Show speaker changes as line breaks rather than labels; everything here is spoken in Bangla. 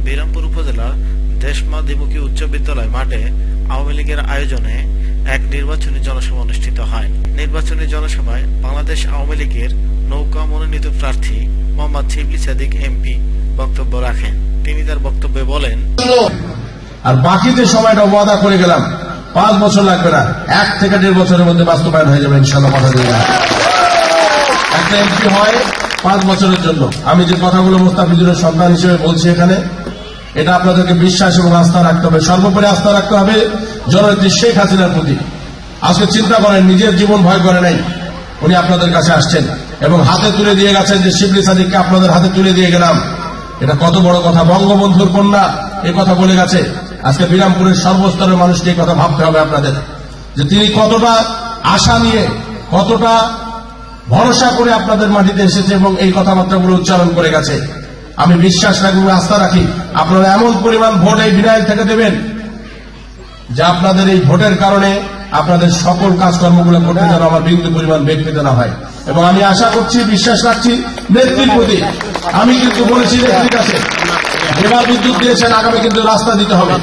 বিরামপুর উপজেলার দেশমা দ্বিমুখী উচ্চ বিদ্যালয় মাঠে আওয়ামী লীগের আয়োজনে এক নির্বাচনী জনসভা অনুষ্ঠিত হয়। নির্বাচনী জনসভায় বাংলাদেশ আওয়ামী লীগের নৌকা মনোনীত প্রার্থী মোহাম্মদ শিবলী সাদিক এমপি বক্তব্য রাখেন। তিনি তার বক্তব্যে বলেন,
আর বাকি যে সময়টা ওয়াদা করে গেলাম 5 বছর লাগবে না, 1 থেকে 1.5 বছরের মধ্যে বাস্তবায়ন হয়ে যাবে ইনশাআল্লাহ। কথা দিয়ে একটা এমপি হয় 5 বছরের জন্য। আমি যে কথাগুলো মুস্তাফিজুরের সন্তান হিসেবে বলছি এখানে, এটা আপনাদেরকে বিশ্বাস এবং আস্থা রাখতে হবে। সর্বোপরি আস্থা রাখতে হবে জননেত্রী শেখ হাসিনার প্রতি। আজকে চিন্তা করেন, নিজের জীবন ভয় করে নাই, উনি আপনাদের কাছে আসছেন এবং হাতে তুলে দিয়ে গেছেন যে শিবলী সাদিককে আপনাদের হাতে তুলে দিয়ে গেলাম। এটা কত বড় কথা। বঙ্গবন্ধুর কন্যা এই কথা বলে গেছে। আজকে বিরামপুরের সর্বস্তরের মানুষকে এই কথা ভাবতে হবে আপনাদের, যে তিনি কতটা আশা নিয়ে, কতটা ভরসা করে আপনাদের মাটিতে এসেছে এবং এই কথাবার্তাগুলো উচ্চারণ করে গেছে। আমি বিশ্বাস রাখি, আস্থা রাখি আপনারা এমন পরিমাণ ভোট এই বিনাইল থেকে দেবেন যে আপনাদের এই ভোটের কারণে আপনাদের সকল কাজকর্মগুলো করতে যেন আমার বিন্দু পরিমাণ ব্যক্তিত না হয়। এবং আমি আশা করছি, বিশ্বাস রাখছি নেত্রীর প্রতি। আমি কিন্তু বলেছি নেত্রীর কাছে, যেভাবে বিদ্যুৎ দিয়েছেন আগামী কিন্তু রাস্তা দিতে হবে।